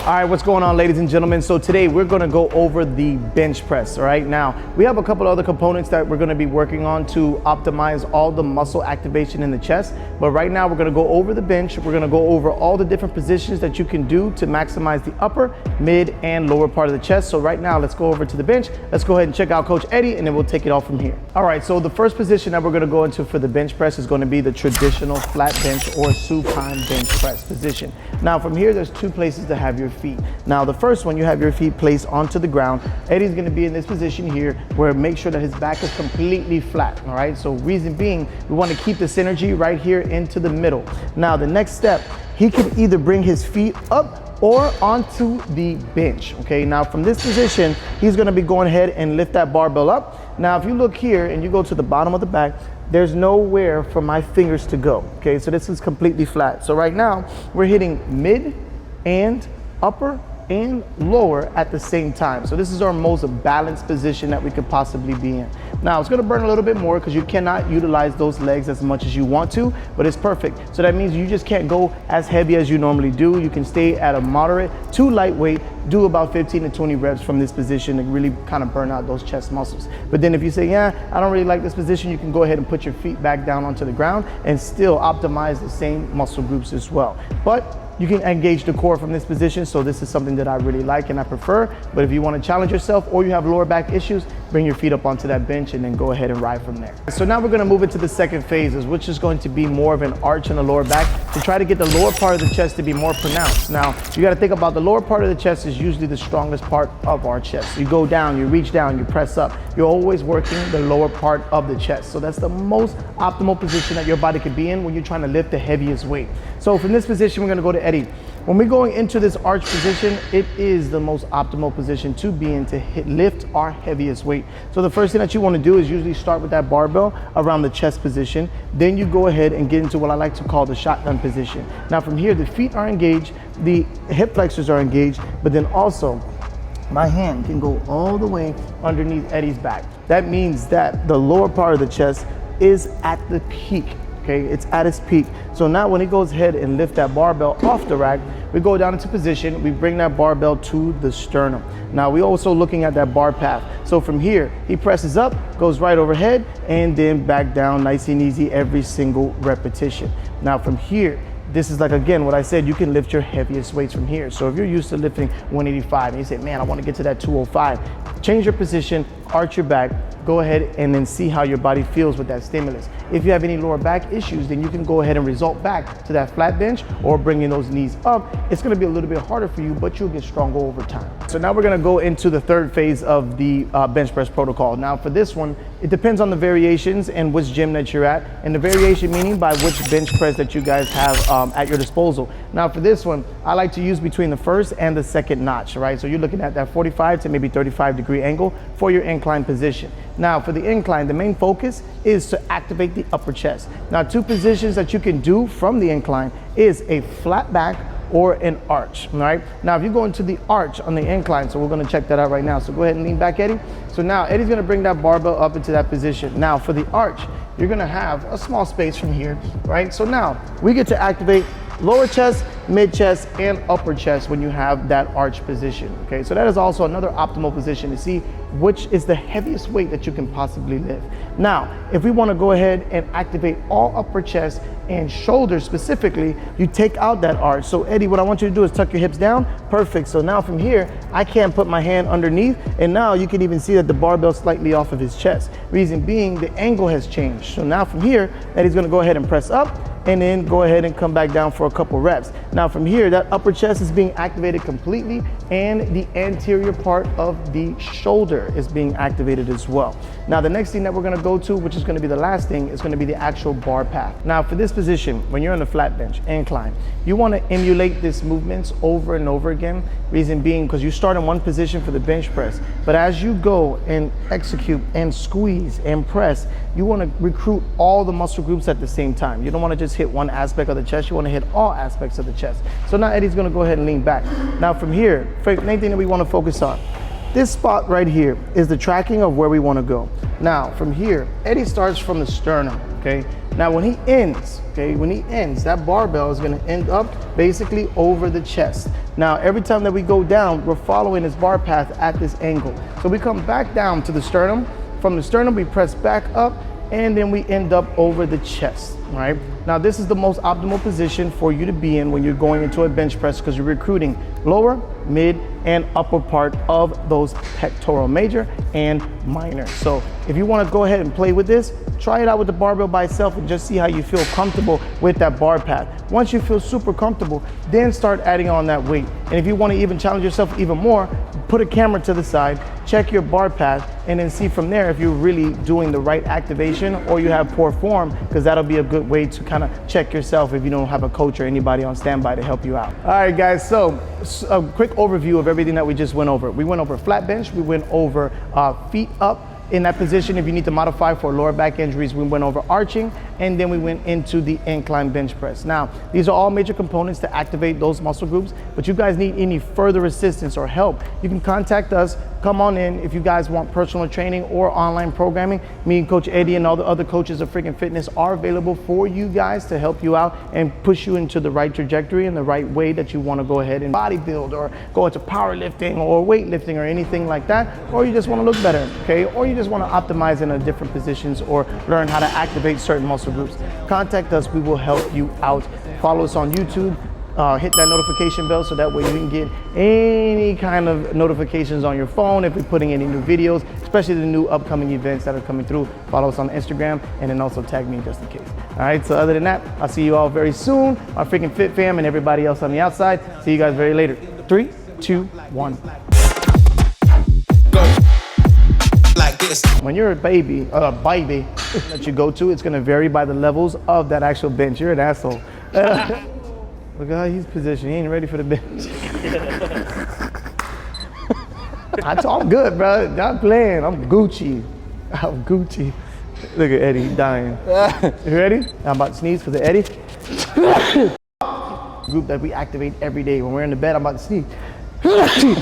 All right, what's going on, ladies and gentlemen? So today we're gonna go over the bench press, all right? Now, we have a couple other components that we're gonna be working on to optimize all the muscle activation in the chest. But right now we're gonna go over the bench. We're gonna go over all the different positions that you can do to maximize the upper, mid, and lower part of the chest. So right now, let's go over to the bench. Let's go ahead and check out Coach Eddie, and then we'll take it off from here. All right, so the first position that we're gonna go into for the bench press is gonna be the traditional flat bench or supine bench press position. Now from here, there's two places to have your feet. Now the first one, you have your feet placed onto the ground. Eddie's gonna be in this position here where make sure that his back is completely flat, all right? So reason being, we wanna keep this energy right here into the middle. Now the next step, he can either bring his feet up or onto the bench, okay? Now from this position, he's gonna be going ahead and lift that barbell up. Now if you look here and you go to the bottom of the back, there's nowhere for my fingers to go, okay? So this is completely flat. So right now, we're hitting mid and upper and lower at the same time. So this is our most balanced position that we could possibly be in. Now it's gonna burn a little bit more because you cannot utilize those legs as much as you want to, but it's perfect. So that means you just can't go as heavy as you normally do. You can stay at a moderate to lightweight, do about 15 to 20 reps from this position to really kind of burn out those chest muscles. But then if you say, yeah, I don't really like this position, you can go ahead and put your feet back down onto the ground and still optimize the same muscle groups as well. But you can engage the core from this position, so this is something that I really like and I prefer. But if you want to challenge yourself or you have lower back issues, bring your feet up onto that bench and then go ahead and ride from there. So now we're going to move into the second phases, which is going to be more of an arch in the lower back to try to get the lower part of the chest to be more pronounced. Now, you got to think about the lower part of the chest is usually the strongest part of our chest. You go down, you reach down, you press up. You're always working the lower part of the chest. So that's the most optimal position that your body could be in when you're trying to lift the heaviest weight. So from this position, we're going to go to Eddie. When we're going into this arch position, it is the most optimal position to be in to lift our heaviest weight. So the first thing that you want to do is usually start with that barbell around the chest position. Then you go ahead and get into what I like to call the shotgun position. Now from here, the feet are engaged, the hip flexors are engaged, but then also my hand can go all the way underneath Eddie's back. That means that the lower part of the chest is at the peak. Okay, it's at its peak. So now when he goes ahead and lift that barbell off the rack, we go down into position, we bring that barbell to the sternum. Now we also looking at that bar path. So from here, he presses up, goes right overhead, and then back down nice and easy every single repetition. Now from here, this is like, again, what I said, you can lift your heaviest weights from here. So if you're used to lifting 185 and you say, man, I want to get to that 205, change your position, arch your back, go ahead and then see how your body feels with that stimulus. If you have any lower back issues, then you can go ahead and result back to that flat bench or bringing those knees up. It's gonna be a little bit harder for you, but you'll get stronger over time. So now we're gonna go into the third phase of the bench press protocol. Now for this one, it depends on the variations and which gym that you're at, and the variation meaning by which bench press that you guys have at your disposal. Now for this one, I like to use between the first and the second notch, right? So you're looking at that 45 to maybe 35-degree angle for your incline position. Now for the incline, the main focus is to activate the upper chest. Now two positions that you can do from the incline is a flat back or an arch, all right? Now if you go into the arch on the incline, so we're gonna check that out right now. So go ahead and lean back, Eddie. So now Eddie's gonna bring that barbell up into that position. Now for the arch, you're gonna have a small space from here, right? So now we get to activate lower chest, mid chest, and upper chest when you have that arch position, okay? So that is also another optimal position to see which is the heaviest weight that you can possibly lift. Now, if we wanna go ahead and activate all upper chest and shoulders specifically, you take out that arch. So Eddie, what I want you to do is tuck your hips down. Perfect. So now from here, I can put my hand underneath, and now you can even see that the barbell is slightly off of his chest. Reason being, the angle has changed. So now from here, Eddie's gonna go ahead and press up, and then go ahead and come back down for a couple reps. Now from here, that upper chest is being activated completely, and the anterior part of the shoulder is being activated as well. Now the next thing that we're gonna go to, which is gonna be the last thing, is gonna be the actual bar path. Now for this position, when you're on the flat bench, incline, you wanna emulate these movements over and over again. Reason being, because you start in one position for the bench press, but as you go and execute and squeeze and press, you wanna recruit all the muscle groups at the same time. You don't wanna just hit one aspect of the chest, you wanna hit all aspects of the chest. So now Eddie's gonna go ahead and lean back. Now from here, main thing that we wanna focus on, this spot right here is the tracking of where we wanna go. Now from here, Eddie starts from the sternum, okay? Now when he ends, okay, when he ends, that barbell is gonna end up basically over the chest. Now every time that we go down, we're following his bar path at this angle. So we come back down to the sternum. From the sternum, we press back up, and then we end up over the chest, right? Now this is the most optimal position for you to be in when you're going into a bench press, because you're recruiting lower, mid, and upper part of those pectoral major and minor. So if you want to go ahead and play with this, try it out with the barbell by itself and just see how you feel comfortable with that bar path. Once you feel super comfortable, then start adding on that weight. And if you want to even challenge yourself even more, put a camera to the side, check your bar path, and then see from there if you're really doing the right activation or you have poor form, because that'll be a good way to kind of check yourself if you don't have a coach or anybody on standby to help you out. All right, guys, so a quick overview of everything that we just went over. We went over flat bench, we went over feet up in that position if you need to modify for lower back injuries. We went over arching, and then we went into the incline bench press. Now, these are all major components to activate those muscle groups, but you guys need any further assistance or help, you can contact us. Come on in if you guys want personal training or online programming. Me and Coach Eddie and all the other coaches of Freakin Fitness are available for you guys to help you out and push you into the right trajectory and the right way that you want to go ahead and bodybuild or go into powerlifting or weightlifting or anything like that, or you just want to look better, okay? Or you just want to optimize in a different positions or learn how to activate certain muscle groups. Contact us, we will help you out. Follow us on YouTube. Hit that notification bell so that way you can get any kind of notifications on your phone if we're putting any new videos, especially the new upcoming events that are coming through. Follow us on Instagram and then also tag me just in case. All right, so other than that, I'll see you all very soon. My Freakin Fit fam and everybody else on the outside. See you guys very later. 3, 2, 1. Like this. When you're a baby that you go to, it's gonna vary by the levels of that actual bench. You're an asshole. Look at how he's positioned. He ain't ready for the bench. I'm good, bro. Not playing. I'm Gucci. I'm Gucci. Look at Eddie dying. You ready? I'm about to sneeze for the Eddie. Group that we activate every day. When we're in the bed, I'm about to sneeze.